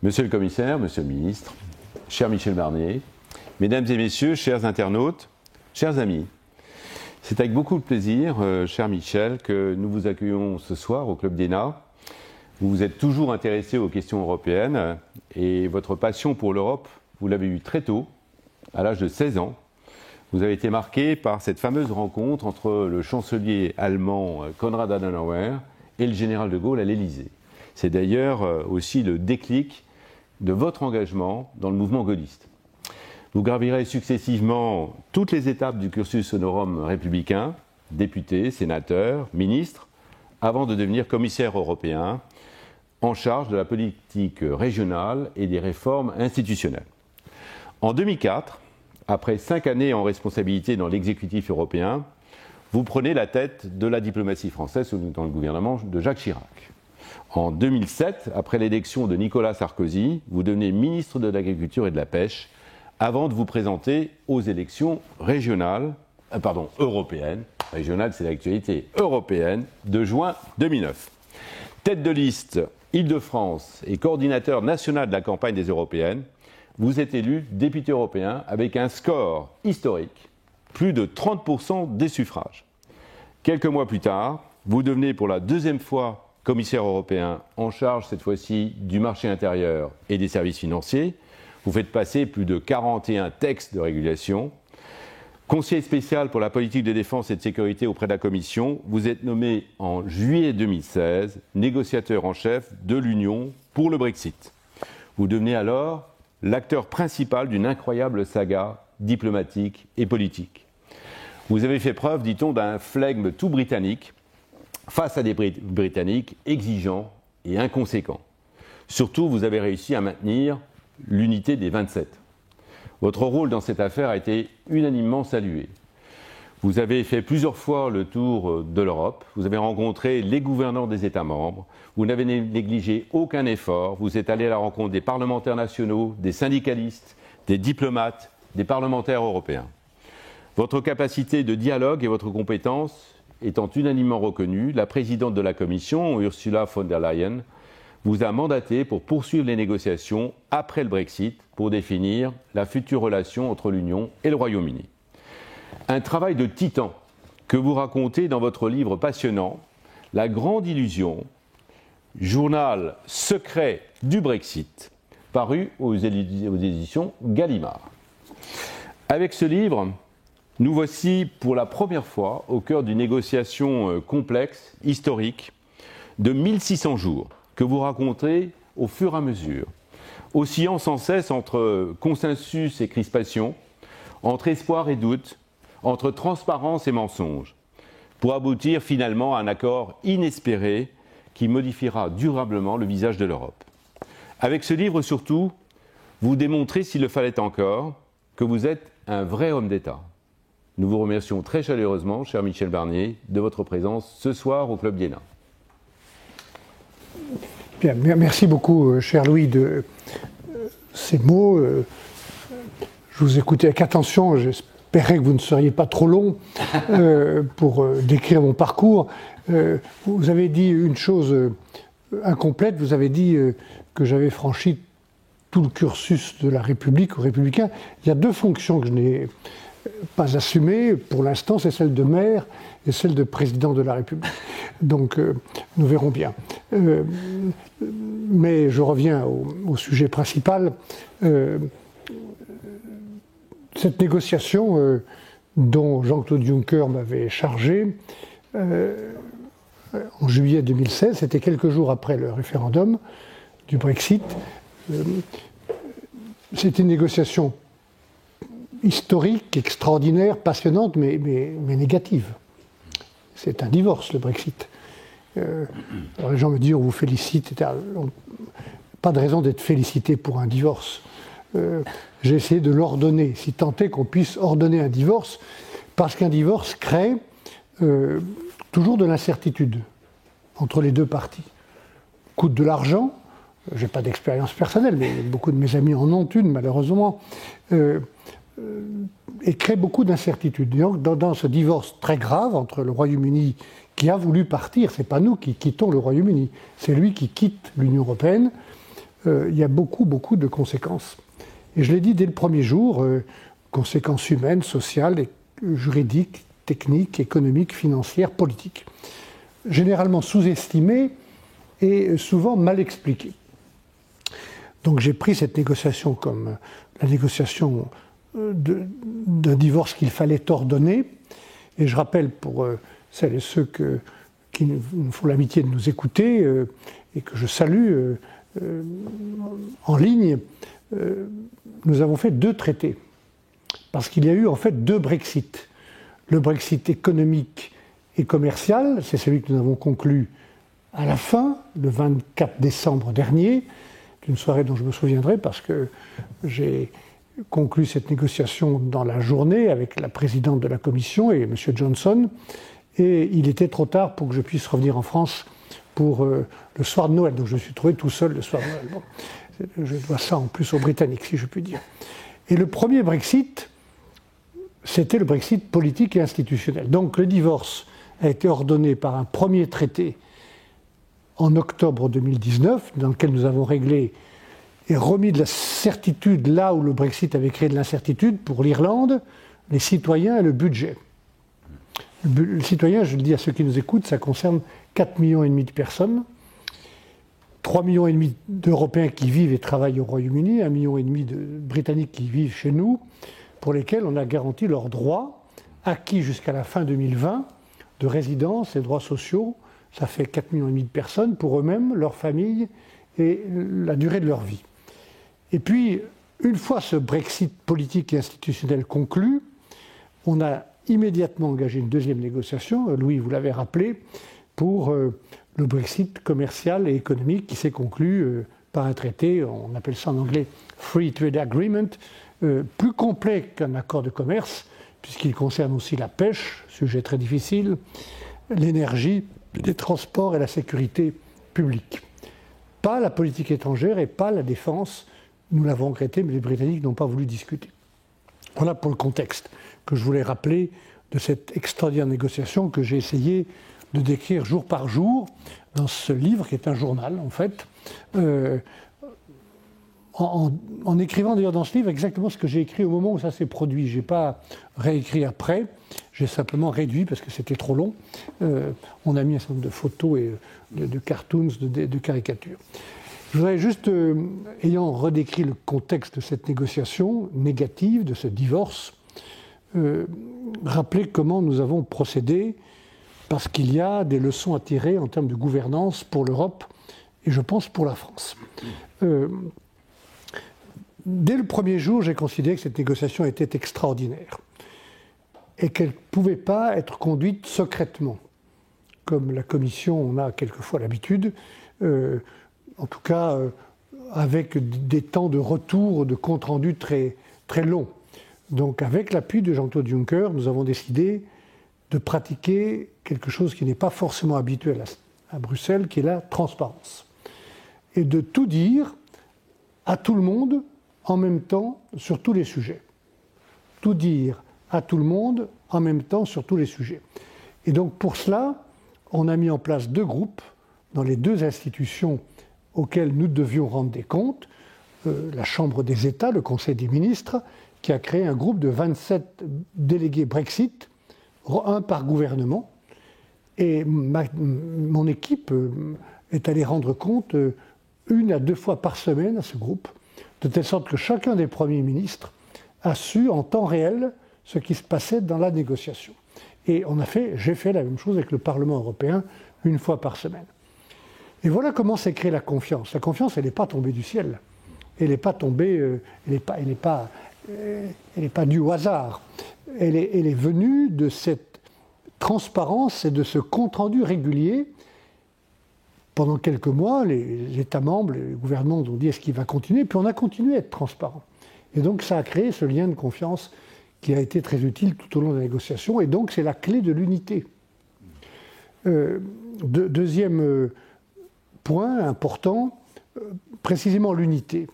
Monsieur le commissaire, monsieur le ministre, cher Michel Barnier, mesdames et messieurs, chers internautes, chers amis, c'est avec beaucoup de plaisir, cher Michel, que nous vous accueillons ce soir au Club d'ENA. Vous vous êtes toujours intéressé aux questions européennes et votre passion pour l'Europe, vous l'avez eue très tôt, à l'âge de 16 ans. Vous avez été marqué par cette fameuse rencontre entre le chancelier allemand Konrad Adenauer et le général de Gaulle à l'Élysée. C'est d'ailleurs aussi le déclic de votre engagement dans le mouvement gaulliste. Vous gravirez successivement toutes les étapes du cursus honorum républicain, député, sénateur, ministre, avant de devenir commissaire européen en charge de la politique régionale et des réformes institutionnelles. En 2004, après 5 années en responsabilité dans l'exécutif européen, vous prenez la tête de la diplomatie française dans le gouvernement de Jacques Chirac. En 2007, après l'élection de Nicolas Sarkozy, vous devenez ministre de l'Agriculture et de la Pêche avant de vous présenter aux élections européennes, régionales c'est l'actualité, européenne, de juin 2009. Tête de liste Île-de-France et coordinateur national de la campagne des européennes, vous êtes élu député européen avec un score historique, plus de 30% des suffrages. Quelques mois plus tard, vous devenez pour la deuxième fois commissaire européen en charge cette fois-ci du marché intérieur et des services financiers. Vous faites passer plus de 41 textes de régulation. Conseiller spécial pour la politique de défense et de sécurité auprès de la Commission, vous êtes nommé en juillet 2016 négociateur en chef de l'Union pour le Brexit. Vous devenez alors l'acteur principal d'une incroyable saga diplomatique et politique. Vous avez fait preuve, dit-on, d'un flegme tout britannique face à des Britanniques exigeants et inconséquents. Surtout, vous avez réussi à maintenir l'unité des 27. Votre rôle dans cette affaire a été unanimement salué. Vous avez fait plusieurs fois le tour de l'Europe, vous avez rencontré les gouverneurs des États membres, vous n'avez négligé aucun effort, vous êtes allé à la rencontre des parlementaires nationaux, des syndicalistes, des diplomates, des parlementaires européens. Votre capacité de dialogue et votre compétence étant unanimement reconnue, la présidente de la Commission, Ursula von der Leyen, vous a mandaté pour poursuivre les négociations après le Brexit pour définir la future relation entre l'Union et le Royaume-Uni. Un travail de titan que vous racontez dans votre livre passionnant, La Grande Illusion, journal secret du Brexit, paru aux éditions Gallimard. Avec ce livre, nous voici pour la première fois au cœur d'une négociation complexe, historique, de 1600 jours, que vous racontez au fur et à mesure, oscillant sans cesse entre consensus et crispation, entre espoir et doute, entre transparence et mensonge, pour aboutir finalement à un accord inespéré qui modifiera durablement le visage de l'Europe. Avec ce livre surtout, vous démontrez, s'il le fallait encore, que vous êtes un vrai homme d'État. Nous vous remercions très chaleureusement, cher Michel Barnier, de votre présence ce soir au Club d'ENA. Bien, merci beaucoup, cher Louis, de ces mots. Je vous écoutais avec attention, j'espérais que vous ne seriez pas trop long pour décrire mon parcours. Vous avez dit une chose incomplète, vous avez dit que j'avais franchi tout le cursus de la République aux Républicains. Il y a 2 fonctions que je n'ai pas assumées pour l'instant, c'est celle de maire et celle de président de la République. Donc nous verrons bien. Mais je reviens au sujet principal. Cette négociation dont Jean-Claude Juncker m'avait chargé en juillet 2016, c'était quelques jours après le référendum du Brexit. C'était une négociation historique, extraordinaire, passionnante, mais négative. C'est un divorce, le Brexit. Alors les gens me disent, on vous félicite, pas de raison d'être félicité pour un divorce. J'ai essayé de l'ordonner, si tant est qu'on puisse ordonner un divorce, parce qu'un divorce crée toujours de l'incertitude entre les 2 parties. Coûte de l'argent, je n'ai pas d'expérience personnelle, mais beaucoup de mes amis en ont une, malheureusement, et crée beaucoup d'incertitudes. Donc, dans ce divorce très grave entre le Royaume-Uni, qui a voulu partir, ce n'est pas nous qui quittons le Royaume-Uni, c'est lui qui quitte l'Union européenne, il y a beaucoup, beaucoup de conséquences. Et je l'ai dit dès le premier jour, conséquences humaines, sociales, juridiques, techniques, économiques, financières, politiques. Généralement sous-estimées et souvent mal expliquées. Donc j'ai pris cette négociation comme la négociation d'un divorce qu'il fallait ordonner. Et je rappelle pour celles et ceux qui nous font l'amitié de nous écouter et que je salue en ligne, nous avons fait 2 traités. Parce qu'il y a eu en fait 2 Brexit. Le Brexit économique et commercial, c'est celui que nous avons conclu à la fin, le 24 décembre dernier, d'une soirée dont je me souviendrai parce que j'ai conclu cette négociation dans la journée avec la présidente de la Commission et M. Johnson. Et il était trop tard pour que je puisse revenir en France pour le soir de Noël. Donc je me suis trouvé tout seul le soir de Noël. Bon, je dois ça en plus aux Britanniques, si je puis dire. Et le premier Brexit, c'était le Brexit politique et institutionnel. Donc le divorce a été ordonné par un premier traité en octobre 2019, dans lequel nous avons réglé et remis de la certitude là où le Brexit avait créé de l'incertitude pour l'Irlande, les citoyens et le budget. Les citoyens, je le dis à ceux qui nous écoutent, ça concerne 4,5 millions de personnes, 3,5 millions d'Européens qui vivent et travaillent au Royaume-Uni, 1,5 million de Britanniques qui vivent chez nous, pour lesquels on a garanti leurs droits, acquis jusqu'à la fin 2020, de résidence et droits sociaux. Ça fait 4,5 millions de personnes pour eux-mêmes, leurs familles et la durée de leur vie. Et puis, une fois ce Brexit politique et institutionnel conclu, on a immédiatement engagé une deuxième négociation, Louis, vous l'avez rappelé, pour le Brexit commercial et économique qui s'est conclu par un traité, on appelle ça en anglais Free Trade Agreement, plus complet qu'un accord de commerce, puisqu'il concerne aussi la pêche, sujet très difficile, l'énergie, les transports et la sécurité publique. Pas la politique étrangère et pas la défense. Nous l'avons regretté, mais les Britanniques n'ont pas voulu discuter. Voilà pour le contexte que je voulais rappeler de cette extraordinaire négociation que j'ai essayé de décrire jour par jour dans ce livre qui est un journal en fait, en écrivant d'ailleurs dans ce livre exactement ce que j'ai écrit au moment où ça s'est produit. Je n'ai pas réécrit après, j'ai simplement réduit parce que c'était trop long. On a mis un certain nombre de photos et de cartoons, de caricatures. Je voudrais juste, ayant redécrit le contexte de cette négociation négative, de ce divorce, rappeler comment nous avons procédé, parce qu'il y a des leçons à tirer en termes de gouvernance pour l'Europe et je pense pour la France. Dès le premier jour, j'ai considéré que cette négociation était extraordinaire et qu'elle ne pouvait pas être conduite secrètement, comme la Commission en a quelquefois l'habitude, en tout cas avec des temps de retour, de compte-rendu très, très longs. Donc avec l'appui de Jean-Claude Juncker, nous avons décidé de pratiquer quelque chose qui n'est pas forcément habituel à Bruxelles, qui est la transparence. Et de tout dire à tout le monde en même temps sur tous les sujets. Tout dire à tout le monde en même temps sur tous les sujets. Et donc pour cela, on a mis en place 2 groupes dans les 2 institutions auxquelles nous devions rendre des comptes. La Chambre des États, le Conseil des ministres, qui a créé un groupe de 27 délégués Brexit, un par gouvernement. Et mon équipe est allée rendre compte 1 à 2 fois par semaine à ce groupe, de telle sorte que chacun des premiers ministres a su en temps réel ce qui se passait dans la négociation. Et j'ai fait la même chose avec le Parlement européen 1 fois par semaine. Et voilà comment s'est créée la confiance. La confiance, elle n'est pas tombée du ciel. Elle n'est pas tombée, elle n'est pas due au hasard. Elle est venue de cette transparence et de ce compte-rendu régulier. Pendant quelques mois, les États membres, les gouvernements ont dit est-ce qu'il va continuer, puis on a continué à être transparent. Et donc ça a créé ce lien de confiance qui a été très utile tout au long de la négociation, et donc c'est la clé de l'unité. Deuxième point important, précisément l'unité.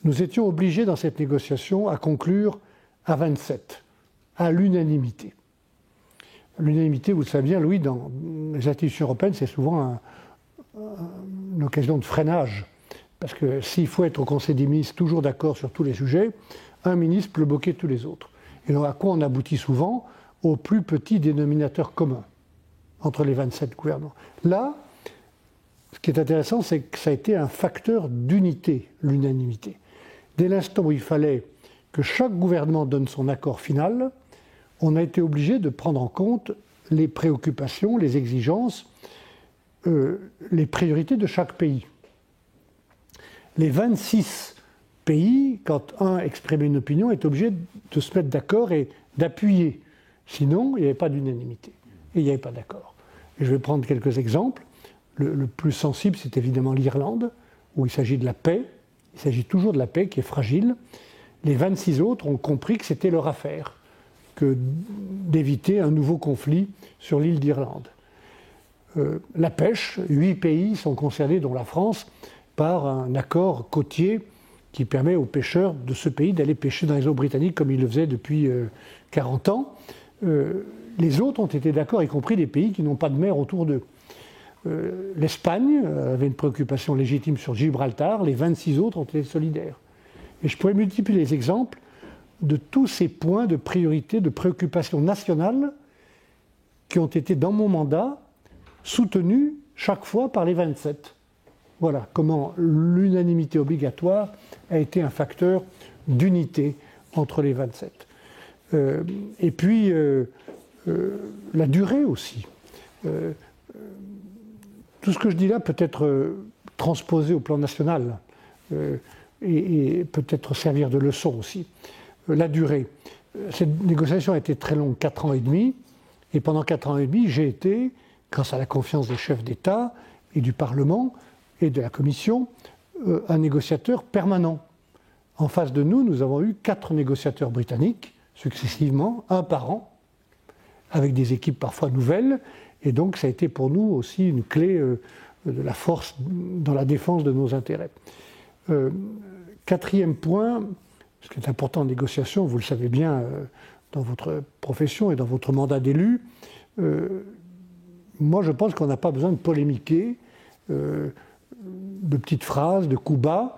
Nous étions obligés dans cette négociation à conclure à 27, à l'unanimité. L'unanimité, vous le savez bien, Louis, dans les institutions européennes, c'est souvent une occasion de freinage Parce que s'il faut être au Conseil des ministres toujours d'accord sur tous les sujets, un ministre peut bloquer tous les autres. Et donc à quoi on aboutit souvent? Au plus petit dénominateur commun entre les 27 gouvernements. Là, ce qui est intéressant, c'est que ça a été un facteur d'unité, l'unanimité. Dès l'instant où il fallait que chaque gouvernement donne son accord final, on a été obligé de prendre en compte les préoccupations, les exigences, les priorités de chaque pays. Les 26 pays, quand un exprimait une opinion, étaient obligés de se mettre d'accord et d'appuyer. Sinon, il n'y avait pas d'unanimité et il n'y avait pas d'accord. Et je vais prendre quelques exemples. Le plus sensible, c'est évidemment l'Irlande, où il s'agit de la paix. Il s'agit toujours de la paix qui est fragile. Les 26 autres ont compris que c'était leur affaire, d'éviter un nouveau conflit sur l'île d'Irlande. La pêche, 8 pays sont concernés, dont la France, par un accord côtier qui permet aux pêcheurs de ce pays d'aller pêcher dans les eaux britanniques comme ils le faisaient depuis 40 ans. Les autres ont été d'accord, y compris des pays qui n'ont pas de mer autour d'eux. L'Espagne avait une préoccupation légitime sur Gibraltar, les 26 autres ont été solidaires. Et je pourrais multiplier les exemples de tous ces points de priorité, de préoccupation nationale qui ont été, dans mon mandat, soutenus chaque fois par les 27. Voilà comment l'unanimité obligatoire a été un facteur d'unité entre les 27. Et puis, la durée aussi. Tout ce que je dis là peut être transposé au plan national et peut-être servir de leçon aussi. La durée. Cette négociation a été très longue, 4 ans et demi, et pendant 4 ans et demi, j'ai été, grâce à la confiance des chefs d'État et du Parlement et de la Commission, un négociateur permanent. En face de nous, nous avons eu 4 négociateurs britanniques, successivement, un par an, avec des équipes parfois nouvelles, et donc ça a été pour nous aussi une clé de la force dans la défense de nos intérêts. Quatrième point, ce qui est important en négociation, vous le savez bien dans votre profession et dans votre mandat d'élu, moi je pense qu'on n'a pas besoin de polémiquer, de petites phrases, de coups bas.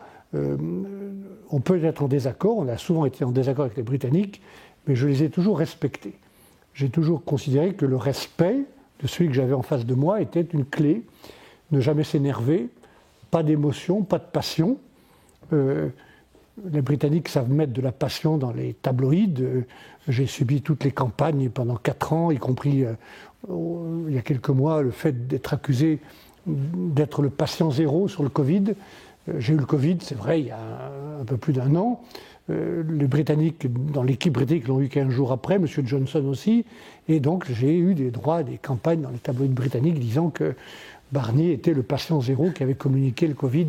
On peut être en désaccord, on a souvent été en désaccord avec les Britanniques, mais je les ai toujours respectés. J'ai toujours considéré que le respect de celui que j'avais en face de moi était une clé, ne jamais s'énerver, pas d'émotion, pas de passion. Les Britanniques savent mettre de la passion dans les tabloïds. J'ai subi toutes les campagnes pendant 4 ans, y compris il y a quelques mois, le fait d'être accusé d'être le patient zéro sur le Covid. J'ai eu le Covid, c'est vrai, il y a un peu plus d'1 an. Les Britanniques, dans l'équipe britannique, l'ont eu 15 jours après, M. Johnson aussi. Et donc, j'ai eu des droits à des campagnes dans les tabloïds britanniques disant que Barnier était le patient zéro qui avait communiqué le Covid.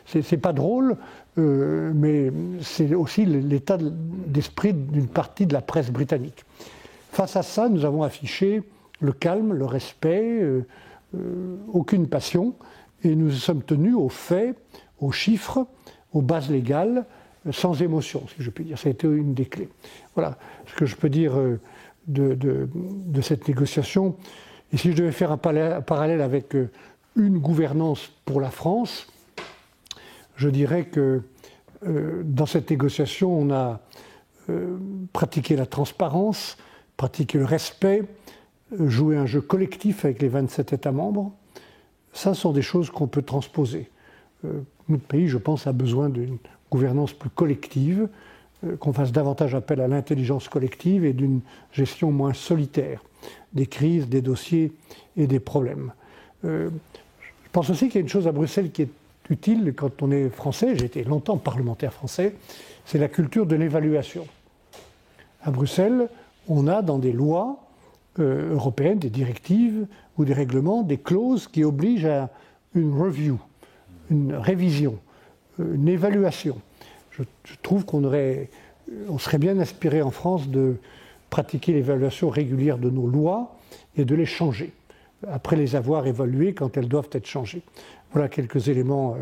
C'est pas drôle, mais c'est aussi l'état d'esprit d'une partie de la presse britannique. Face à ça, nous avons affiché le calme, le respect, aucune passion, et nous sommes tenus aux faits, aux chiffres, aux bases légales, sans émotion, si je puis dire. Ça a été une des clés. Voilà ce que je peux dire de cette négociation. Et si je devais faire un parallèle avec une gouvernance pour la France, je dirais que dans cette négociation, on a pratiqué la transparence, pratiqué le respect, joué un jeu collectif avec les 27 États membres. Ça sont des choses qu'on peut transposer. Notre pays, je pense, a besoin d'une gouvernance plus collective, qu'on fasse davantage appel à l'intelligence collective et d'une gestion moins solitaire des crises, des dossiers et des problèmes. Je pense aussi qu'il y a une chose à Bruxelles qui est utile quand on est français, j'ai été longtemps parlementaire français, c'est la culture de l'évaluation. À Bruxelles, on a dans des lois européennes, des directives ou des règlements, des clauses qui obligent à une review, une révision, une évaluation. Je trouve qu'on serait bien inspiré en France de pratiquer l'évaluation régulière de nos lois et de les changer, après les avoir évaluées quand elles doivent être changées. Voilà quelques éléments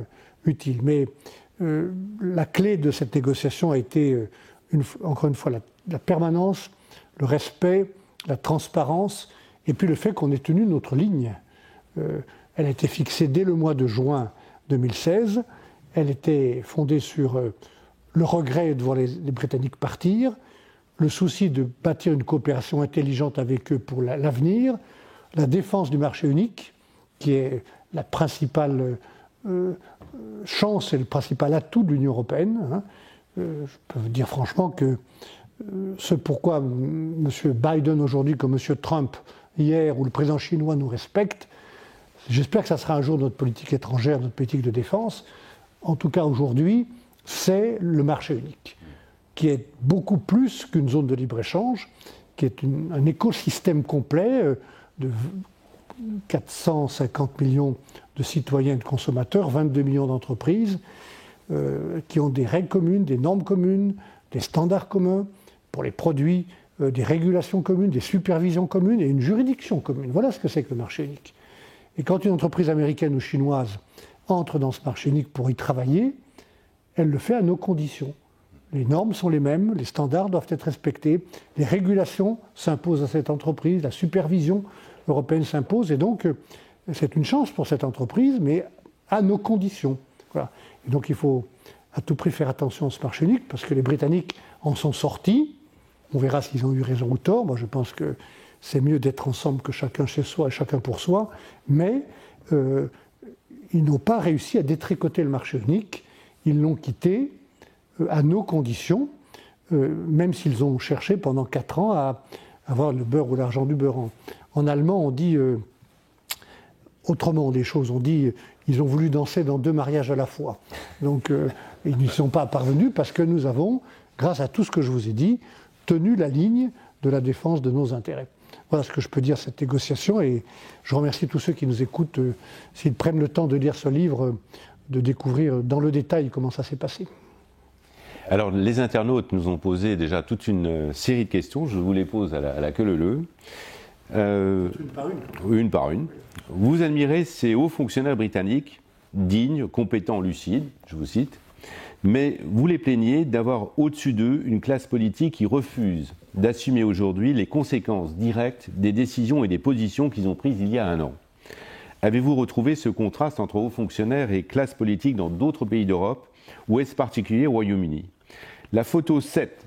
utiles. Mais la clé de cette négociation a été, encore une fois, la permanence, le respect, la transparence, et puis le fait qu'on ait tenu notre ligne. Elle a été fixée dès le mois de juin 2016. Elle était fondée sur le regret de voir les Britanniques partir, le souci de bâtir une coopération intelligente avec eux pour l'avenir, la défense du marché unique, qui est la principale chance et le principal atout de l'Union européenne. Hein. Je peux vous dire franchement que ce pourquoi M. Biden aujourd'hui, comme M. Trump hier, ou le président chinois nous respecte, j'espère que ça sera un jour notre politique étrangère, notre politique de défense. En tout cas aujourd'hui, c'est le marché unique, qui est beaucoup plus qu'une zone de libre-échange, qui est un écosystème complet de 450 millions de citoyens et de consommateurs, 22 millions d'entreprises, qui ont des règles communes, des normes communes, des standards communs pour les produits, des régulations communes, des supervisions communes et une juridiction commune. Voilà ce que c'est que le marché unique. Et quand une entreprise américaine ou chinoise entre dans ce marché unique pour y travailler, elle le fait à nos conditions. Les normes sont les mêmes, les standards doivent être respectés, les régulations s'imposent à cette entreprise, la supervision européenne s'impose, et donc c'est une chance pour cette entreprise, mais à nos conditions. Voilà. Et donc il faut à tout prix faire attention à ce marché unique, parce que les Britanniques en sont sortis. On verra s'ils ont eu raison ou tort. Moi je pense que c'est mieux d'être ensemble que chacun chez soi et chacun pour soi, mais ils n'ont pas réussi à détricoter le marché unique, ils l'ont quitté à nos conditions, même s'ils ont cherché pendant 4 ans à avoir le beurre ou l'argent du beurre. En allemand, on dit autrement les choses. On dit ils ont voulu danser dans 2 mariages à la fois. Donc ils n'y sont pas parvenus parce que nous avons, grâce à tout ce que je vous ai dit, tenu la ligne de la défense de nos intérêts. Voilà ce que je peux dire cette négociation, et je remercie tous ceux qui nous écoutent, s'ils prennent le temps de lire ce livre, de découvrir dans le détail comment ça s'est passé. Alors, les internautes nous ont posé déjà toute une série de questions. Je vous les pose à la queue leu-leu. Une par une. Une par une. Vous admirez ces hauts fonctionnaires britanniques, dignes, compétents, lucides, je vous cite, mais vous les plaignez d'avoir au-dessus d'eux une classe politique qui refuse d'assumer aujourd'hui les conséquences directes des décisions et des positions qu'ils ont prises il y a 1 an. Avez-vous retrouvé ce contraste entre hauts fonctionnaires et classe politique dans d'autres pays d'Europe, ou est-ce particulier au Royaume-Uni ? La photo 7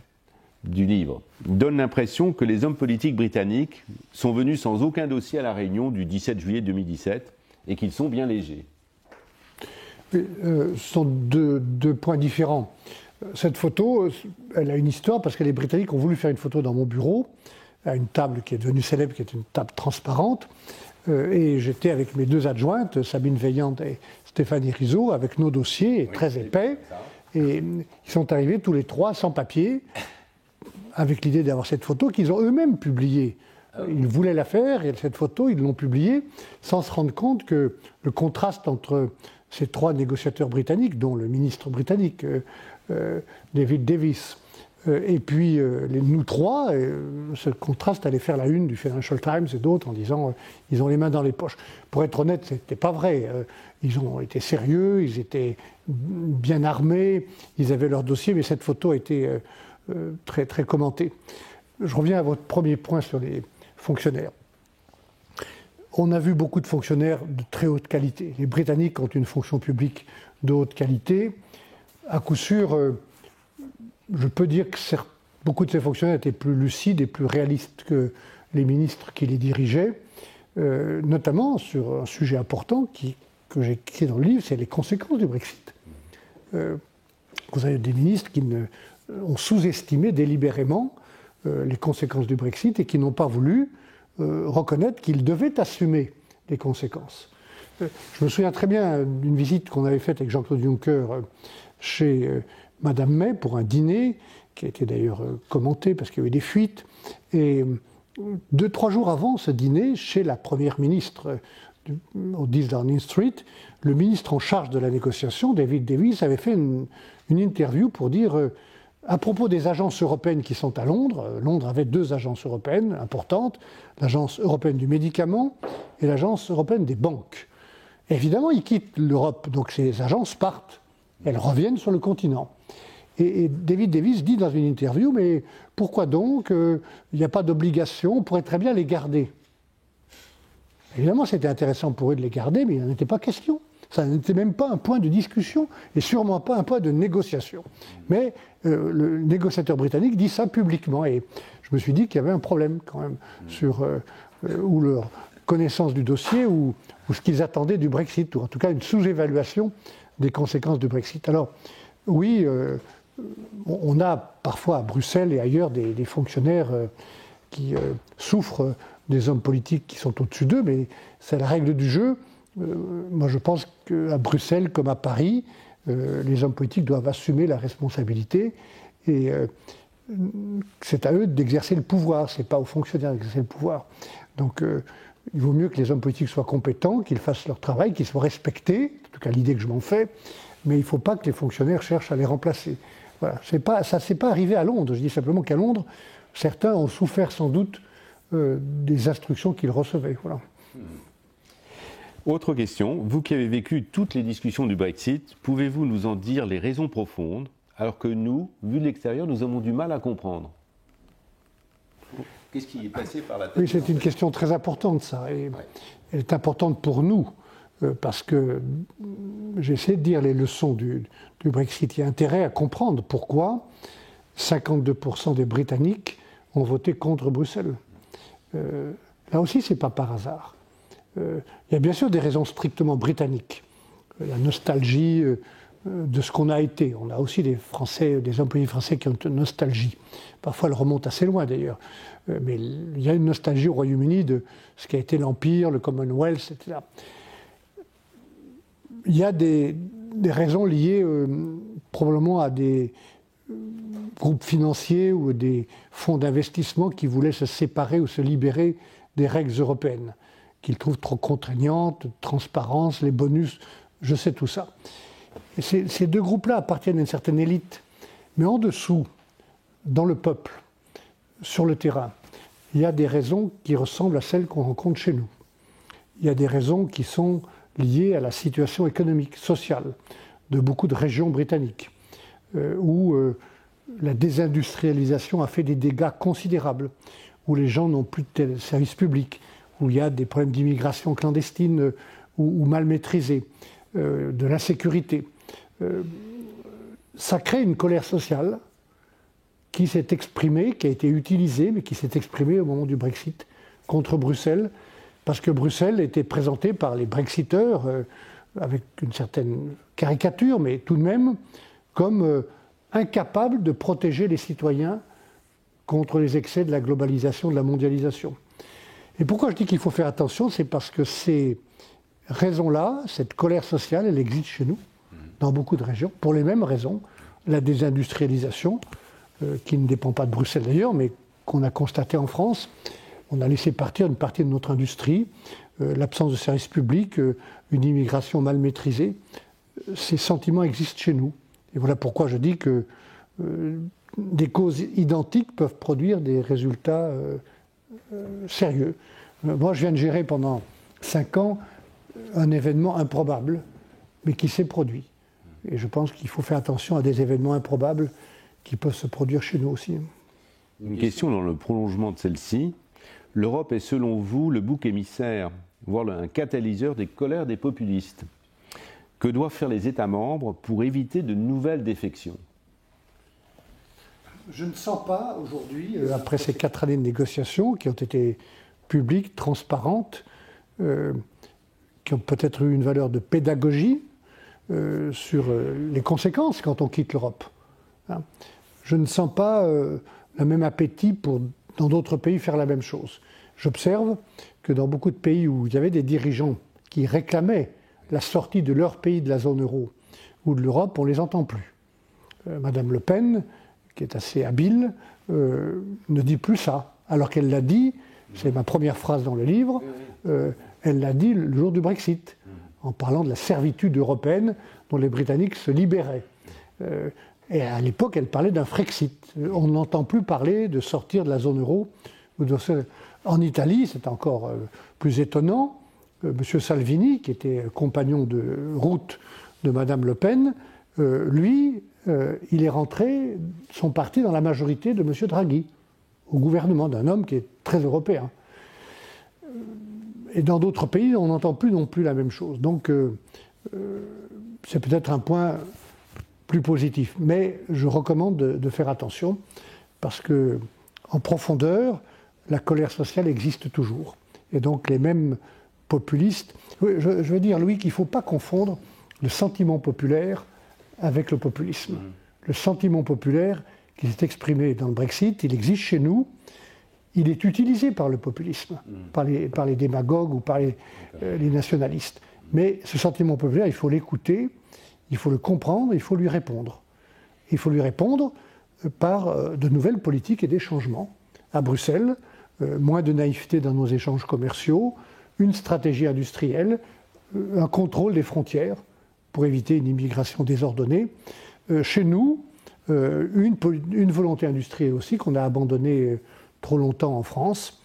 du livre donne l'impression que les hommes politiques britanniques sont venus sans aucun dossier à la réunion du 17 juillet 2017 et qu'ils sont bien légers. Ce sont deux points différents. Cette photo, elle a une histoire parce que les Britanniques ont voulu faire une photo dans mon bureau, à une table qui est devenue célèbre, qui est une table transparente. Et j'étais avec mes 2 adjointes, Sabine Veillant et Stéphanie Rizzo, avec nos dossiers très épais. Et ils sont arrivés tous les 3 sans papier, avec l'idée d'avoir cette photo qu'ils ont eux-mêmes publiée. Ils voulaient la faire, et cette photo, ils l'ont publiée, sans se rendre compte que le contraste entre ces 3 négociateurs britanniques, dont le ministre britannique, David Davis, et puis nous 3, ce contraste allait faire la une du Financial Times et d'autres en disant ils ont les mains dans les poches. Pour être honnête, ce n'était pas vrai. Ils ont été sérieux, ils étaient bien armés, ils avaient leur dossier, mais cette photo a été très, très commentée. Je reviens à votre premier point sur les fonctionnaires. On a vu beaucoup de fonctionnaires de très haute qualité. Les Britanniques ont une fonction publique de haute qualité. À coup sûr, je peux dire que beaucoup de ces fonctionnaires étaient plus lucides et plus réalistes que les ministres qui les dirigeaient, notamment sur un sujet important que j'ai écrit dans le livre, c'est les conséquences du Brexit. Vous avez des ministres qui ont sous-estimé délibérément les conséquences du Brexit et qui n'ont pas voulu reconnaître qu'ils devaient assumer les conséquences. Je me souviens très bien d'une visite qu'on avait faite avec Jean-Claude Juncker chez Madame May pour un dîner, qui a été d'ailleurs commenté parce qu'il y a eu des fuites. Et 2-3 jours avant ce dîner, chez la Première ministre au 10 Downing Street, le ministre en charge de la négociation, David Davis, avait fait une interview pour dire, à propos des agences européennes qui sont à Londres, Londres avait 2 agences européennes importantes, l'Agence européenne du médicament et l'Agence européenne des banques. Et évidemment, ils quittent l'Europe, donc ces agences partent, elles reviennent sur le continent. Et David Davis dit dans une interview, mais pourquoi donc il n'y a pas d'obligation, on pourrait très bien les garder. Évidemment, c'était intéressant pour eux de les garder, mais il n'en était pas question. Ça n'était même pas un point de discussion et sûrement pas un point de négociation. Mais le négociateur britannique dit ça publiquement et je me suis dit qu'il y avait un problème quand même sur ou leur connaissance du dossier ou ce qu'ils attendaient du Brexit, ou en tout cas une sous-évaluation des conséquences du Brexit. Alors oui, on a parfois à Bruxelles et ailleurs des fonctionnaires qui souffrent des hommes politiques qui sont au-dessus d'eux, mais c'est la règle du jeu. Moi je pense qu'à Bruxelles comme à Paris, les hommes politiques doivent assumer la responsabilité et c'est à eux d'exercer le pouvoir, c'est pas aux fonctionnaires d'exercer le pouvoir. Donc il vaut mieux que les hommes politiques soient compétents, qu'ils fassent leur travail, qu'ils soient respectés, en tout cas l'idée que je m'en fais, mais il ne faut pas que les fonctionnaires cherchent à les remplacer. Voilà. Ça ne s'est pas arrivé à Londres, je dis simplement qu'à Londres, certains ont souffert sans doute des instructions qu'ils recevaient. Voilà. Autre question, vous qui avez vécu toutes les discussions du Brexit, pouvez-vous nous en dire les raisons profondes, alors que nous, vu de l'extérieur, nous avons du mal à comprendre? Qu'est-ce qui est passé par la tête? Oui, c'est une question très importante, ça. Et elle est importante pour nous, parce que j'essaie de dire les leçons du Brexit. Il y a intérêt à comprendre pourquoi 52% des Britanniques ont voté contre Bruxelles. Là aussi, ce n'est pas par hasard. Il y a bien sûr des raisons strictement britanniques. La nostalgie de ce qu'on a été. On a aussi des Français, des employés français qui ont une nostalgie. Parfois, elle remonte assez loin d'ailleurs. Mais il y a une nostalgie au Royaume-Uni de ce qu'a été l'Empire, le Commonwealth, etc. Il y a des raisons liées probablement à des groupes financiers ou des fonds d'investissement qui voulaient se séparer ou se libérer des règles européennes, qu'ils trouvent trop contraignantes, transparence, les bonus, je sais tout ça. Et ces deux groupes-là appartiennent à une certaine élite. Mais en dessous, dans le peuple, sur le terrain, il y a des raisons qui ressemblent à celles qu'on rencontre chez nous. Il y a des raisons qui sont liées à la situation économique, sociale de beaucoup de régions britanniques, où la désindustrialisation a fait des dégâts considérables, où les gens n'ont plus de services publics, où il y a des problèmes d'immigration clandestine ou mal maîtrisés, de l'insécurité. Ça crée une colère sociale qui s'est exprimée, qui a été utilisée, mais qui s'est exprimée au moment du Brexit contre Bruxelles, parce que Bruxelles était présentée par les Brexiteurs, avec une certaine caricature, mais tout de même, comme incapable de protéger les citoyens contre les excès de la globalisation, de la mondialisation. Et pourquoi je dis qu'il faut faire attention, c'est parce que ces raisons-là, cette colère sociale, elle existe chez nous, dans beaucoup de régions, pour les mêmes raisons. La désindustrialisation, qui ne dépend pas de Bruxelles d'ailleurs, mais qu'on a constaté en France. On a laissé partir une partie de notre industrie, l'absence de services publics, une immigration mal maîtrisée. Ces sentiments existent chez nous. Et voilà pourquoi je dis que des causes identiques peuvent produire des résultats sérieux. Moi, je viens de gérer pendant 5 ans un événement improbable, mais qui s'est produit. Et je pense qu'il faut faire attention à des événements improbables qui peuvent se produire chez nous aussi. Une question dans le prolongement de celle-ci. L'Europe est selon vous le bouc émissaire, voire un catalyseur des colères des populistes. Que doivent faire les États membres pour éviter de nouvelles défections? Je ne sens pas aujourd'hui, après ces 4 années de négociations qui ont été publiques, transparentes, qui ont peut-être eu une valeur de pédagogie sur les conséquences quand on quitte l'Europe. Hein. Je ne sens pas le même appétit pour, dans d'autres pays, faire la même chose. J'observe que dans beaucoup de pays où il y avait des dirigeants qui réclamaient la sortie de leur pays de la zone euro ou de l'Europe, on ne les entend plus. Madame Le Pen, qui est assez habile, ne dit plus ça, alors qu'elle l'a dit, c'est ma première phrase dans le livre, elle l'a dit le jour du Brexit, en parlant de la servitude européenne dont les Britanniques se libéraient. Et à l'époque, elle parlait d'un Frexit. On n'entend plus parler de sortir de la zone euro. En Italie, c'est encore plus étonnant. M. Salvini, qui était compagnon de route de Mme Le Pen, lui, il est rentré, son parti, dans la majorité de M. Draghi, au gouvernement d'un homme qui est très européen. Et dans d'autres pays, on n'entend plus non plus la même chose. Donc, c'est peut-être un point plus positif. Mais je recommande de faire attention parce que, en profondeur, la colère sociale existe toujours. Et donc les mêmes populistes. Je veux dire, Louis, qu'il ne faut pas confondre le sentiment populaire avec le populisme. Le sentiment populaire qui s'est exprimé dans le Brexit, il existe chez nous, il est utilisé par le populisme, par les démagogues ou par les nationalistes. Mais ce sentiment populaire, il faut l'écouter, il faut le comprendre, il faut lui répondre. Il faut lui répondre par de nouvelles politiques et des changements. À Bruxelles, moins de naïveté dans nos échanges commerciaux, une stratégie industrielle, un contrôle des frontières pour éviter une immigration désordonnée. Chez nous, une volonté industrielle aussi qu'on a abandonnée trop longtemps en France,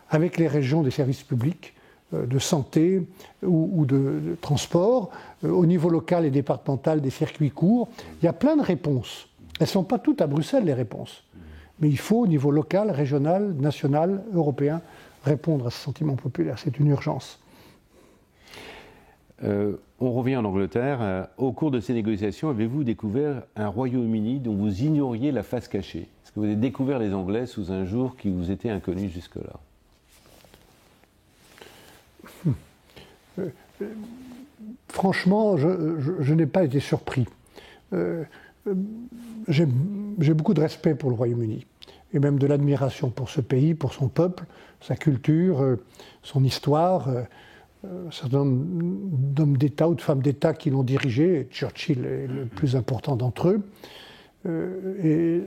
avec les régions des services publics, de santé ou de transport, au niveau local et départemental des circuits courts. Il y a plein de réponses. Elles ne sont pas toutes à Bruxelles, les réponses. Mais il faut, au niveau local, régional, national, européen, répondre à ce sentiment populaire. C'est une urgence. On revient en Angleterre. Au cours de ces négociations, avez-vous découvert un Royaume-Uni dont vous ignoriez la face cachée? Est-ce que vous avez découvert les Anglais sous un jour qui vous était inconnu jusque-là? Franchement, je n'ai pas été surpris. J'ai beaucoup de respect pour le Royaume-Uni et même de l'admiration pour ce pays, pour son peuple, sa culture, son histoire. Un certain nombre d'hommes d'État ou de femmes d'État qui l'ont dirigé, Churchill est le plus important d'entre eux. Et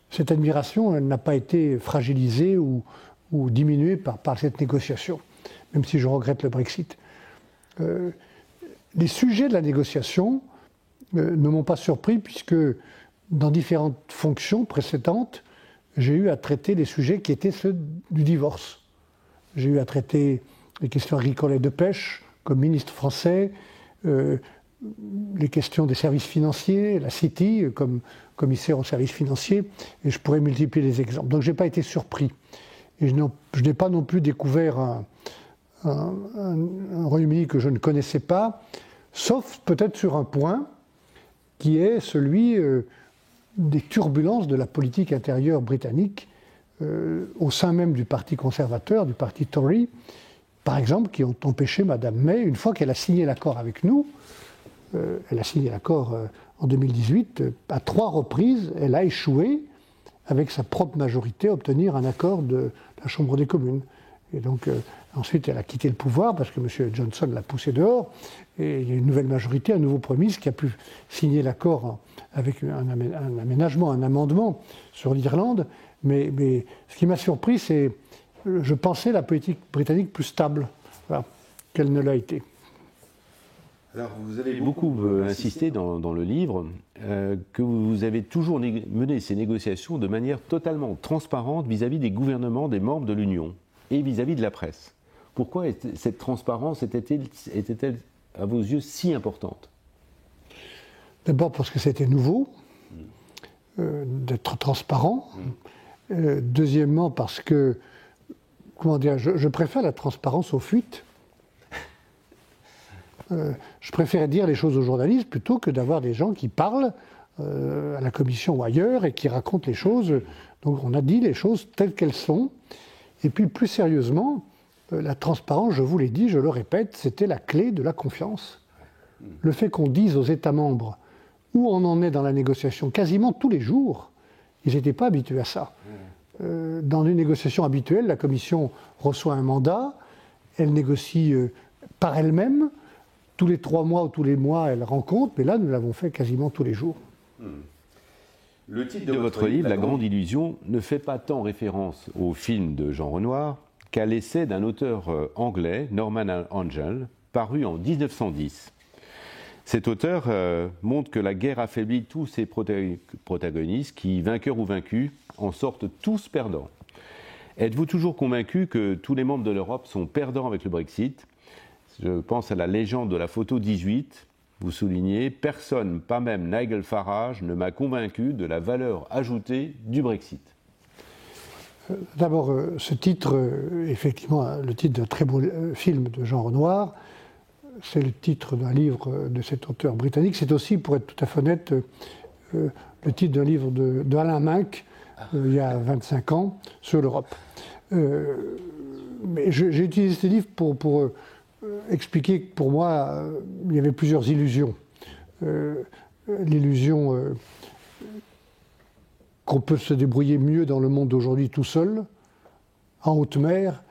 cette admiration, elle n'a pas été fragilisée ou diminuée par cette négociation, même si je regrette le Brexit. Les sujets de la négociation ne m'ont pas surpris puisque dans différentes fonctions précédentes, j'ai eu à traiter les sujets qui étaient ceux du divorce. J'ai eu à traiter les questions agricoles et de pêche comme ministre français, les questions des services financiers, la City comme commissaire aux services financiers, et je pourrais multiplier les exemples. Donc je n'ai pas été surpris. Et je n'ai pas non plus découvert un Royaume-Uni que je ne connaissais pas, sauf peut-être sur un point qui est celui des turbulences de la politique intérieure britannique au sein même du Parti conservateur, du Parti Tory, par exemple, qui ont empêché Mme May, une fois qu'elle a signé l'accord avec nous, elle a signé l'accord en 2018, à 3 reprises, elle a échoué, avec sa propre majorité, à obtenir un accord de la Chambre des communes. Et donc, ensuite, elle a quitté le pouvoir parce que M. Johnson l'a poussé dehors. Et il y a une nouvelle majorité, un nouveau Premier ministre qui a pu signer l'accord avec un aménagement, un amendement sur l'Irlande. Mais ce qui m'a surpris, c'est je pensais la politique britannique plus stable qu'elle ne l'a été. Alors, vous avez beaucoup insisté dans le livre que vous avez toujours mené ces négociations de manière totalement transparente vis-à-vis des gouvernements des membres de l'Union et vis-à-vis de la presse. Pourquoi cette transparence était-elle, à vos yeux, si importante? D'abord parce que c'était nouveau d'être transparent. Deuxièmement parce que, comment dire, je préfère la transparence aux fuites. Je préfère dire les choses aux journalistes plutôt que d'avoir des gens qui parlent à la commission ou ailleurs et qui racontent les choses. Donc on a dit les choses telles qu'elles sont. Et puis plus sérieusement, la transparence, je vous l'ai dit, je le répète, c'était la clé de la confiance. Le fait qu'on dise aux États membres où on en est dans la négociation quasiment tous les jours, ils n'étaient pas habitués à ça. Dans une négociation habituelle, la Commission reçoit un mandat, elle négocie par elle-même, tous les 3 mois ou tous les mois, elle rencontre, mais là, nous l'avons fait quasiment tous les jours. Le titre de votre livre, La Grande Illusion, ne fait pas tant référence au film de Jean Renoir qu'à l'essai d'un auteur anglais, Norman Angell, paru en 1910. Cet auteur montre que la guerre affaiblit tous ses protagonistes qui, vainqueurs ou vaincus, en sortent tous perdants. Êtes-vous toujours convaincu que tous les membres de l'Europe sont perdants avec le Brexit? Je pense à la légende de la photo 18. Vous soulignez « Personne, pas même Nigel Farage, ne m'a convaincu de la valeur ajoutée du Brexit ». D'abord, ce titre, effectivement, le titre d'un très beau film de Jean Renoir, c'est le titre d'un livre de cet auteur britannique. C'est aussi, pour être tout à fait honnête, le titre d'un livre d'Alain Minck, il y a 25 ans, sur l'Europe. Mais j'ai utilisé ce livre pour expliquer que pour moi, il y avait plusieurs illusions. L'illusion qu'on peut se débrouiller mieux dans le monde d'aujourd'hui tout seul, en haute mer,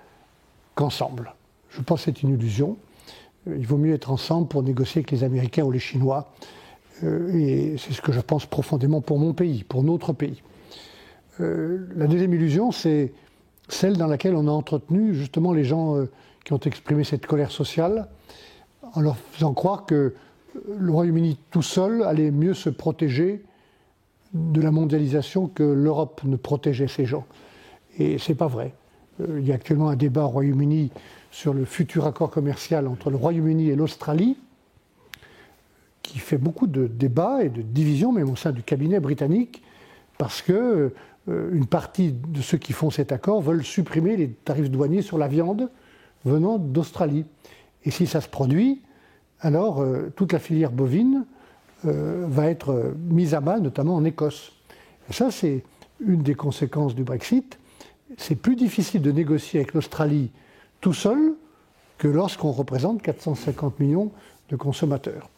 qu'ensemble. Je pense que c'est une illusion. Il vaut mieux être ensemble pour négocier avec les Américains ou les Chinois. Et c'est ce que je pense profondément pour mon pays, pour notre pays. La deuxième illusion, c'est celle dans laquelle on a entretenu justement les gens qui ont exprimé cette colère sociale, en leur faisant croire que le Royaume-Uni tout seul allait mieux se protéger de la mondialisation que l'Europe ne protégeait ces gens. Et c'est pas vrai. Il y a actuellement un débat au Royaume-Uni sur le futur accord commercial entre le Royaume-Uni et l'Australie, qui fait beaucoup de débats et de divisions, même au sein du cabinet britannique, parce que une partie de ceux qui font cet accord veulent supprimer les tarifs douaniers sur la viande venant d'Australie. Et si ça se produit, alors toute la filière bovine va être mise à mal, notamment en Écosse. Et ça, c'est une des conséquences du Brexit. C'est plus difficile de négocier avec l'Australie tout seul que lorsqu'on représente 450 millions de consommateurs.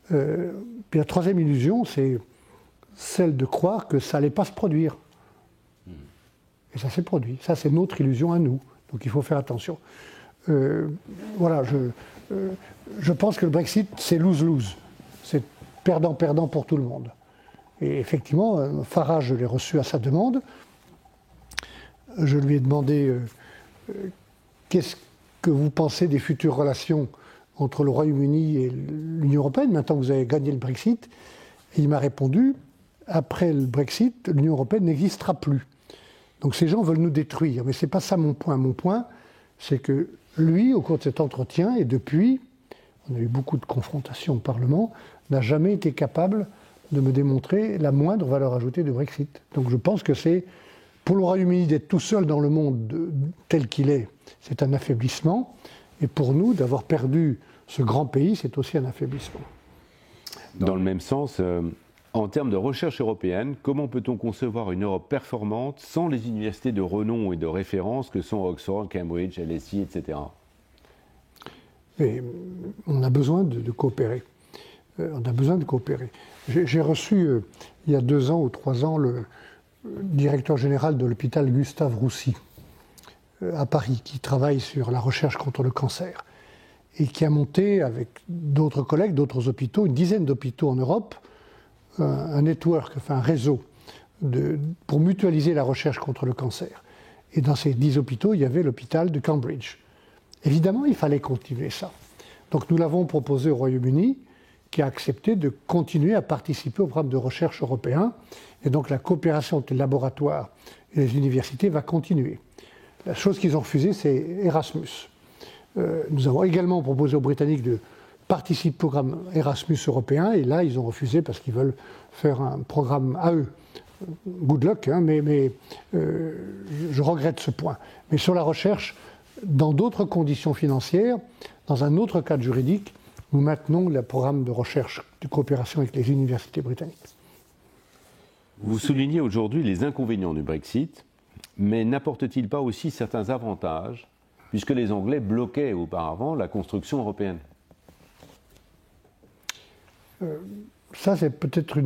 Puis la troisième illusion, c'est celle de croire que ça n'allait pas se produire. Et ça s'est produit. Ça, c'est notre illusion à nous. Donc il faut faire attention. Voilà, je pense que le Brexit, c'est lose-lose. C'est perdant-perdant pour tout le monde. Et effectivement, Farage, je l'ai reçu à sa demande. Je lui ai demandé qu'est-ce que vous pensez des futures relations entre le Royaume-Uni et l'Union européenne, maintenant que vous avez gagné le Brexit. Et il m'a répondu, après le Brexit, l'Union européenne n'existera plus. Donc ces gens veulent nous détruire. Mais ce n'est pas ça mon point. Mon point, c'est que lui, au cours de cet entretien, et depuis, on a eu beaucoup de confrontations au Parlement, n'a jamais été capable de me démontrer la moindre valeur ajoutée du Brexit. Donc je pense que c'est, pour le Royaume-Uni, d'être tout seul dans le monde tel qu'il est, c'est un affaiblissement. Et pour nous, d'avoir perdu ce grand pays, c'est aussi un affaiblissement. Dans le même sens, en termes de recherche européenne, comment peut-on concevoir une Europe performante sans les universités de renom et de référence que sont Oxford, Cambridge, LSE, etc. Et on a besoin de coopérer. On a besoin de coopérer. J'ai reçu, il y a 2 ans ou 3 ans, le directeur général de l'hôpital Gustave Roussy, à Paris, qui travaille sur la recherche contre le cancer et qui a monté avec d'autres collègues, d'autres hôpitaux, une dizaine d'hôpitaux en Europe, un network, enfin un réseau pour mutualiser la recherche contre le cancer. Et dans ces 10 hôpitaux, il y avait l'hôpital de Cambridge. Évidemment, il fallait continuer ça. Donc nous l'avons proposé au Royaume-Uni, qui a accepté de continuer à participer au programme de recherche européen. Et donc la coopération entre les laboratoires et les universités va continuer. La chose qu'ils ont refusée, c'est Erasmus. Nous avons également proposé aux Britanniques de participer au programme Erasmus européen, et là, ils ont refusé parce qu'ils veulent faire un programme à eux. Good luck, hein, mais je regrette ce point. Mais sur la recherche, dans d'autres conditions financières, dans un autre cadre juridique, nous maintenons le programme de recherche de coopération avec les universités britanniques. Vous soulignez aujourd'hui les inconvénients du Brexit, mais n'apporte-t-il pas aussi certains avantages, puisque les Anglais bloquaient auparavant la construction européenne? Ça, c'est peut-être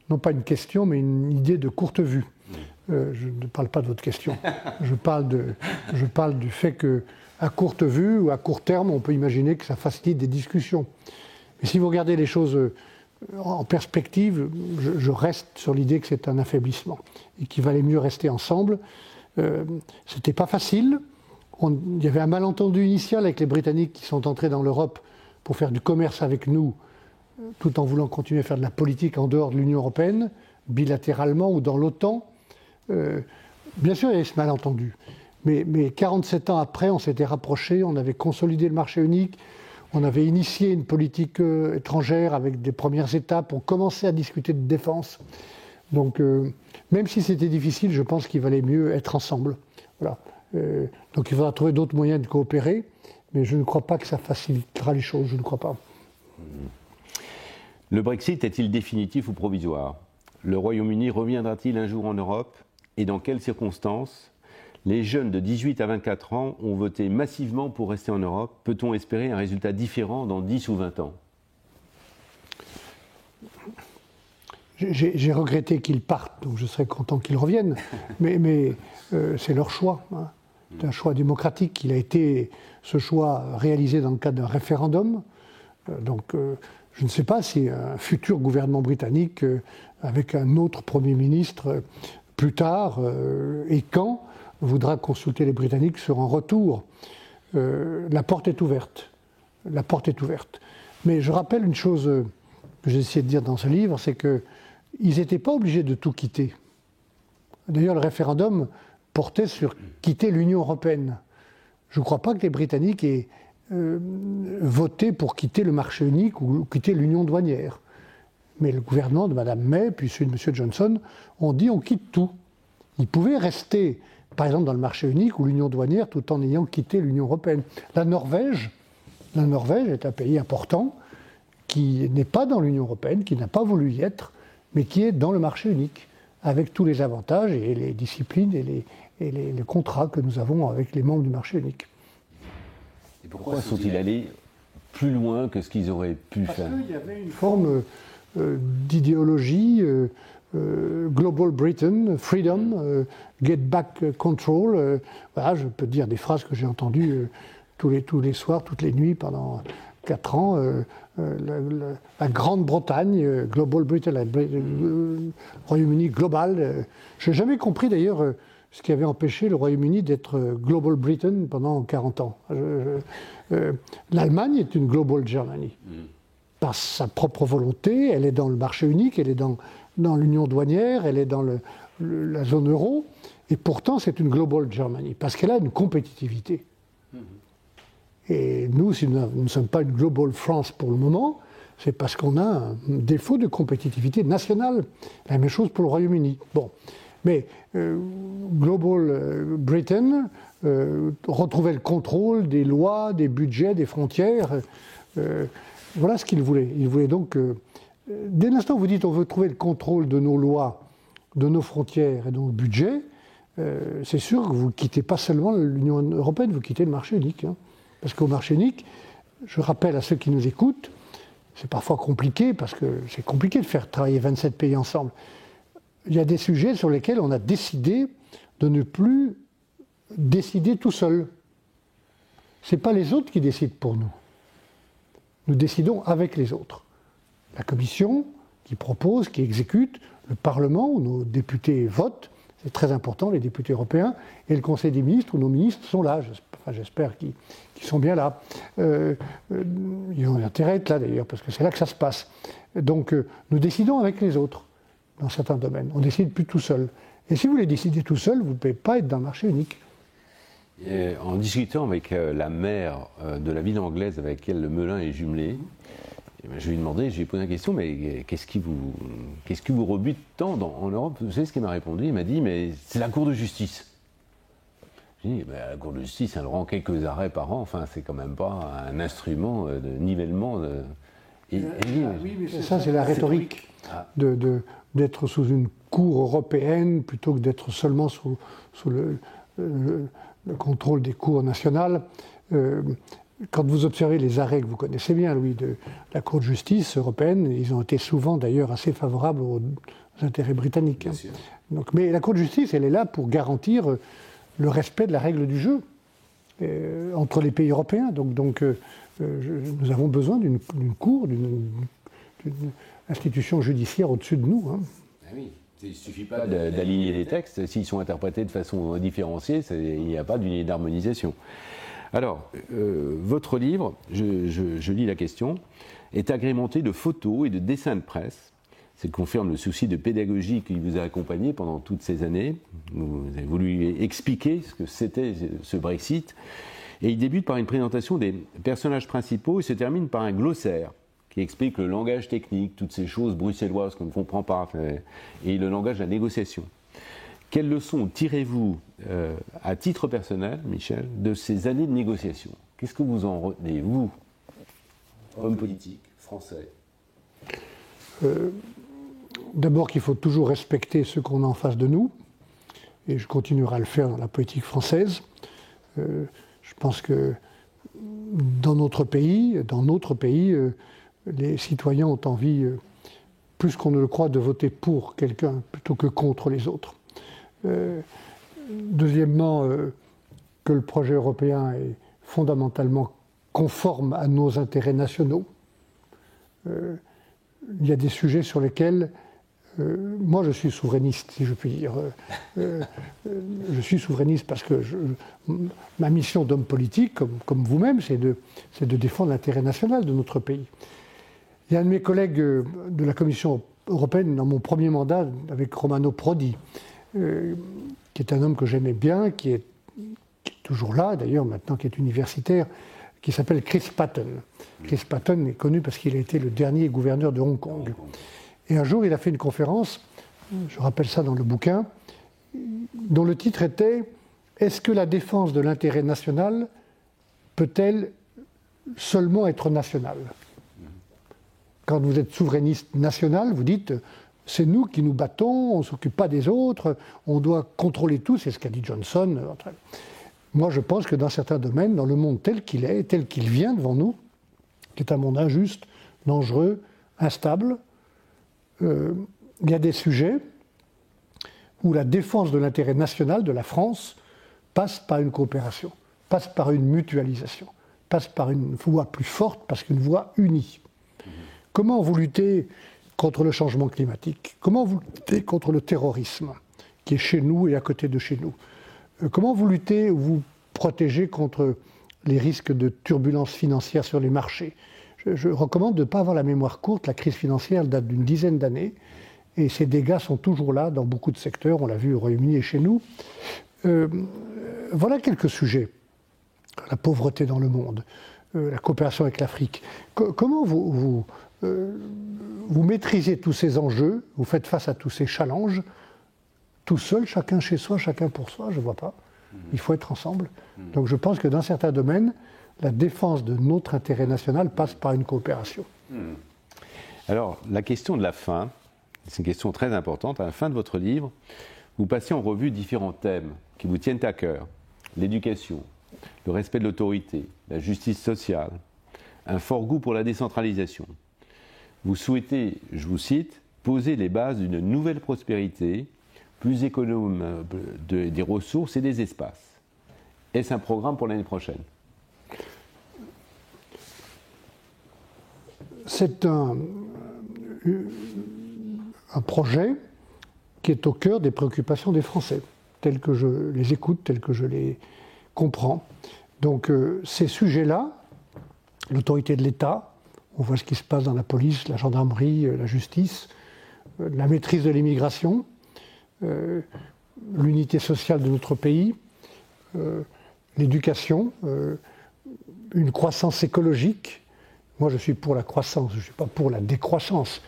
non pas une question, mais une idée de courte vue. Je ne parle pas de votre question. Je parle du fait qu'à courte vue ou à court terme, on peut imaginer que ça facilite des discussions. Mais si vous regardez les choses en perspective, je reste sur l'idée que c'est un affaiblissement et qu'il valait mieux rester ensemble. C'était pas facile. Il y avait un malentendu initial avec les Britanniques qui sont entrés dans l'Europe pour faire du commerce avec nous, tout en voulant continuer à faire de la politique en dehors de l'Union européenne, bilatéralement ou dans l'OTAN. Bien sûr, il y avait ce malentendu. Mais 47 ans après, on s'était rapprochés, on avait consolidé le marché unique, on avait initié une politique étrangère avec des premières étapes, on commençait à discuter de défense. Donc, même si c'était difficile, je pense qu'il valait mieux être ensemble. Voilà. Donc il faudra trouver d'autres moyens de coopérer, mais je ne crois pas que ça facilitera les choses, je ne crois pas. Le Brexit est-il définitif ou provisoire? Le Royaume-Uni reviendra-t-il un jour en Europe? Et dans quelles circonstances? Les jeunes de 18 à 24 ans ont voté massivement pour rester en Europe. Peut-on espérer un résultat différent dans 10 ou 20 ans? J'ai regretté qu'ils partent, donc je serais content qu'ils reviennent, mais c'est leur choix. Hein. C'est un choix démocratique. Il a été, ce choix, réalisé dans le cadre d'un référendum. Je ne sais pas si un futur gouvernement britannique, avec un autre Premier ministre, plus tard, et quand, voudra consulter les Britanniques sur un retour. La porte est ouverte. La porte est ouverte. Mais je rappelle une chose que j'ai essayé de dire dans ce livre, c'est qu'ils n'étaient pas obligés de tout quitter. D'ailleurs, le référendum portait sur quitter l'Union européenne. Je ne crois pas que les Britanniques aient voté pour quitter le marché unique ou quitter l'union douanière. Mais le gouvernement de Mme May, puis celui de M. Johnson, ont dit on quitte tout. Ils pouvaient rester, par exemple, dans le marché unique ou l'union douanière tout en ayant quitté l'Union européenne. La Norvège est un pays important qui n'est pas dans l'Union européenne, qui n'a pas voulu y être, mais qui est dans le marché unique, avec tous les avantages et les disciplines et les contrats que nous avons avec les membres du marché unique. Et pourquoi sont-ils allés plus loin que ce qu'ils auraient pu faire? Parce qu'il y avait une forme d'idéologie, Global Britain, Freedom, Get Back Control. Voilà, je peux dire des phrases que j'ai entendues tous les soirs, toutes les nuits pendant 4 ans. La Grande-Bretagne, Global Britain, le Royaume-Uni global. Je n'ai jamais compris d'ailleurs ce qui avait empêché le Royaume-Uni d'être Global Britain pendant 40 ans. L'Allemagne est une Global Germany. Par sa propre volonté, elle est dans le marché unique, elle est dans l'union douanière, elle est dans la zone euro, et pourtant c'est une Global Germany, parce qu'elle a une compétitivité. Et nous, si nous ne sommes pas une Global France pour le moment, c'est parce qu'on a un défaut de compétitivité nationale. La même chose pour le Royaume-Uni. Bon. Mais Global Britain retrouvait le contrôle des lois, des budgets, des frontières. Voilà ce qu'il voulait. Il voulait donc, dès l'instant où vous dites on veut trouver le contrôle de nos lois, de nos frontières et de nos budgets, c'est sûr que vous ne quittez pas seulement l'Union européenne, vous quittez le marché unique. Hein. Parce qu'au marché unique, je rappelle à ceux qui nous écoutent, c'est parfois compliqué, parce que c'est compliqué de faire travailler 27 pays ensemble. Il y a des sujets sur lesquels on a décidé de ne plus décider tout seul. Ce n'est pas les autres qui décident pour nous. Nous décidons avec les autres. La Commission qui propose, qui exécute, le Parlement où nos députés votent, c'est très important, les députés européens, et le Conseil des ministres où nos ministres sont là, j'espère qu'ils sont bien là. Ils ont intérêt à être là d'ailleurs, parce que c'est là que ça se passe. Donc nous décidons avec les autres dans certains domaines. On ne décide plus tout seul. Et si vous les décidez tout seul, vous ne pouvez pas être dans le marché unique. Et en discutant avec la maire de la ville anglaise avec laquelle le Melun est jumelé, je lui ai demandé, je lui ai posé la question, mais qu'est-ce qui vous rebute tant en Europe? Vous savez ce qu'il m'a répondu? Il m'a dit, mais c'est la Cour de justice. J'ai dit, la Cour de justice, elle rend quelques arrêts par an, enfin, c'est quand même pas un instrument de nivellement. Oui, mais ça, c'est la rhétorique d'être sous une cour européenne plutôt que d'être seulement sous le contrôle des cours nationales. Quand vous observez les arrêts que vous connaissez bien, Louis, de la Cour de justice européenne, ils ont été souvent d'ailleurs assez favorables aux intérêts britanniques. Hein. Donc, mais la Cour de justice, elle est là pour garantir le respect de la règle du jeu entre les pays européens. Donc nous avons besoin d'une cour, d'une institution judiciaire au-dessus de nous. Hein. Ah oui. Il ne suffit pas d'aligner les textes. S'ils sont interprétés de façon différenciée, il n'y a pas d'harmonisation. Alors, votre livre, je lis la question, est agrémenté de photos et de dessins de presse. Ça confirme le souci de pédagogie qui vous a accompagné pendant toutes ces années. Vous avez voulu expliquer ce que c'était ce Brexit. Et il débute par une présentation des personnages principaux et se termine par un glossaire qui explique le langage technique, toutes ces choses bruxelloises qu'on ne comprend pas, et le langage de la négociation. Quelles leçons tirez-vous, à titre personnel, Michel, de ces années de négociation? Qu'est-ce que vous en retenez, vous, homme politique français? D'abord qu'il faut toujours respecter ceux qu'on a en face de nous, et je continuerai à le faire dans la politique française. Je pense que dans notre pays, les citoyens ont envie, plus qu'on ne le croit, de voter pour quelqu'un plutôt que contre les autres. Deuxièmement, que le projet européen est fondamentalement conforme à nos intérêts nationaux. Il y a des sujets sur lesquels moi je suis souverainiste, si je puis dire. Je suis souverainiste parce que ma mission d'homme politique, comme vous-même, c'est de défendre l'intérêt national de notre pays. Il y a un de mes collègues de la Commission européenne, dans mon premier mandat, avec Romano Prodi, qui est un homme que j'aimais bien, qui est toujours là, d'ailleurs, maintenant, qui est universitaire, qui s'appelle Chris Patten. Chris Patten est connu parce qu'il a été le dernier gouverneur de Hong Kong. Et un jour, il a fait une conférence, je rappelle ça dans le bouquin, dont le titre était « Est-ce que la défense de l'intérêt national peut-elle seulement être nationale ?» Quand vous êtes souverainiste national, vous dites « c'est nous qui nous battons, on ne s'occupe pas des autres, on doit contrôler tout », c'est ce qu'a dit Johnson. Moi, je pense que dans certains domaines, dans le monde tel qu'il est, tel qu'il vient devant nous, qui est un monde injuste, dangereux, instable, il y a des sujets où la défense de l'intérêt national de la France passe par une coopération, passe par une mutualisation, passe par une voie plus forte, parce qu'une voie unie. Comment vous luttez contre le changement climatique? Comment vous luttez contre le terrorisme, qui est chez nous et à côté de chez nous? Comment vous luttez ou vous protégez contre les risques de turbulences financières sur les marchés? Je recommande de ne pas avoir la mémoire courte. La crise financière date d'une dizaine d'années et ces dégâts sont toujours là dans beaucoup de secteurs. On l'a vu au Royaume-Uni et chez nous. Voilà quelques sujets. La pauvreté dans le monde, la coopération avec l'Afrique. Comment vous maîtrisez tous ces enjeux, vous faites face à tous ces challenges, tout seul, chacun chez soi, chacun pour soi? Je ne vois pas. Il faut être ensemble. Donc je pense que dans certains domaines, la défense de notre intérêt national passe par une coopération. Alors, la question de la fin, c'est une question très importante. À la fin de votre livre, vous passez en revue différents thèmes qui vous tiennent à cœur. L'éducation, le respect de l'autorité, la justice sociale, un fort goût pour la décentralisation. Vous souhaitez, je vous cite, poser les bases d'une nouvelle prospérité, plus économe des ressources et des espaces. Est-ce un programme pour l'année prochaine? C'est un projet qui est au cœur des préoccupations des Français, telles que je les écoute, telles que je les comprends. Donc ces sujets-là, l'autorité de l'État, on voit ce qui se passe dans la police, la gendarmerie, la justice, la maîtrise de l'immigration, l'unité sociale de notre pays, l'éducation, une croissance écologique. Moi, je suis pour la croissance, je ne suis pas pour la décroissance.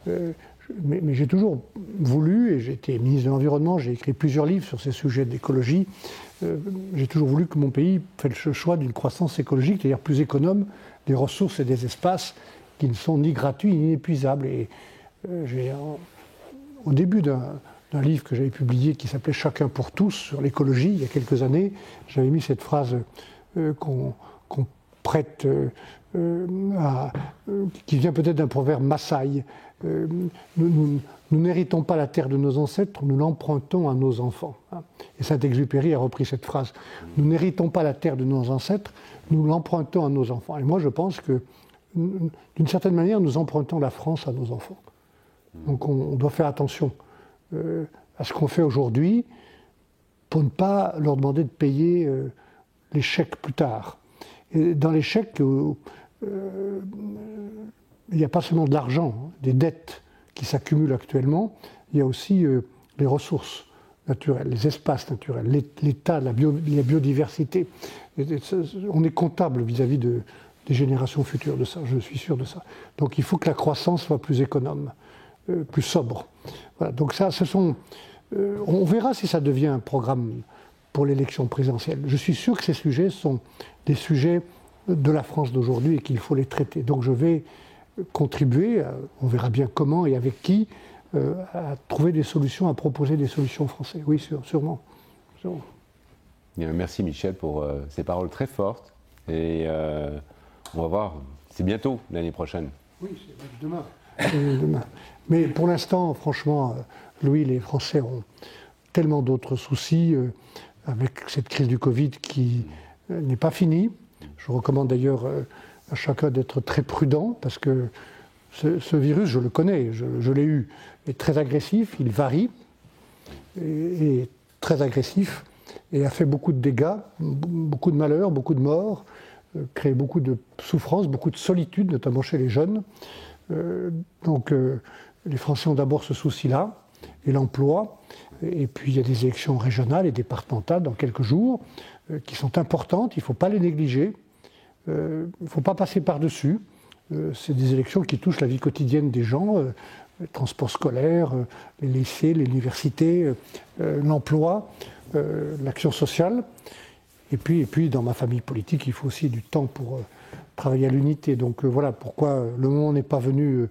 Mais j'ai toujours voulu, et j'ai été ministre de l'Environnement, j'ai écrit plusieurs livres sur ces sujets d'écologie, j'ai toujours voulu que mon pays fasse le choix d'une croissance écologique, c'est-à-dire plus économe des ressources et des espaces qui ne sont ni gratuits ni inépuisables. Et au début d'un livre que j'avais publié qui s'appelait « Chacun pour tous » sur l'écologie, il y a quelques années, j'avais mis cette phrase qu'on prête, qui vient peut-être d'un proverbe massaï. Nous n'héritons pas la terre de nos ancêtres, nous l'empruntons à nos enfants. Et Saint-Exupéry a repris cette phrase. Nous n'héritons pas la terre de nos ancêtres, nous l'empruntons à nos enfants. Et moi, je pense que, d'une certaine manière, nous empruntons la France à nos enfants. Donc on doit faire attention à ce qu'on fait aujourd'hui pour ne pas leur demander de payer les chèques plus tard. Et dans les chèques, il n'y a pas seulement de l'argent, des dettes qui s'accumulent actuellement, il y a aussi les ressources naturelles, les espaces naturels, l'état, la biodiversité. On est comptable vis-à-vis des générations futures de ça, je suis sûr de ça. Donc il faut que la croissance soit plus économe, plus sobre. Voilà, donc ça, on verra si ça devient un programme pour l'élection présidentielle. Je suis sûr que ces sujets sont des sujets de la France d'aujourd'hui et qu'il faut les traiter. Donc je vais contribuer, on verra bien comment et avec qui, à trouver des solutions, à proposer des solutions aux Français. Oui, sûrement. Bien, merci Michel pour ces paroles très fortes. Et on va voir, c'est bientôt l'année prochaine. Oui, c'est demain. Demain. Mais pour l'instant, franchement, Louis, les Français ont tellement d'autres soucis avec cette crise du Covid qui n'est pas finie. Je recommande d'ailleurs à chacun d'être très prudent parce que ce virus, je le connais, je l'ai eu, est très agressif, il varie, et très agressif, et a fait beaucoup de dégâts, beaucoup de malheurs, beaucoup de morts, créé beaucoup de souffrances, beaucoup de solitude, notamment chez les jeunes. Donc les Français ont d'abord ce souci-là, et l'emploi, et puis il y a des élections régionales et départementales dans quelques jours, qui sont importantes, il ne faut pas les négliger, il ne faut pas passer par-dessus. C'est des élections qui touchent la vie quotidienne des gens, le transport scolaire, les lycées, les universités, l'emploi, l'action sociale. Et puis, dans ma famille politique, il faut aussi du temps pour travailler à l'unité. Donc voilà pourquoi le moment n'est pas venu.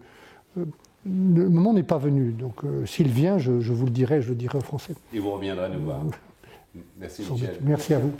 Le moment n'est pas venu. Donc s'il vient, je vous le dirai aux Français. Et vous reviendrez nous voir. Merci Michel. Merci à vous.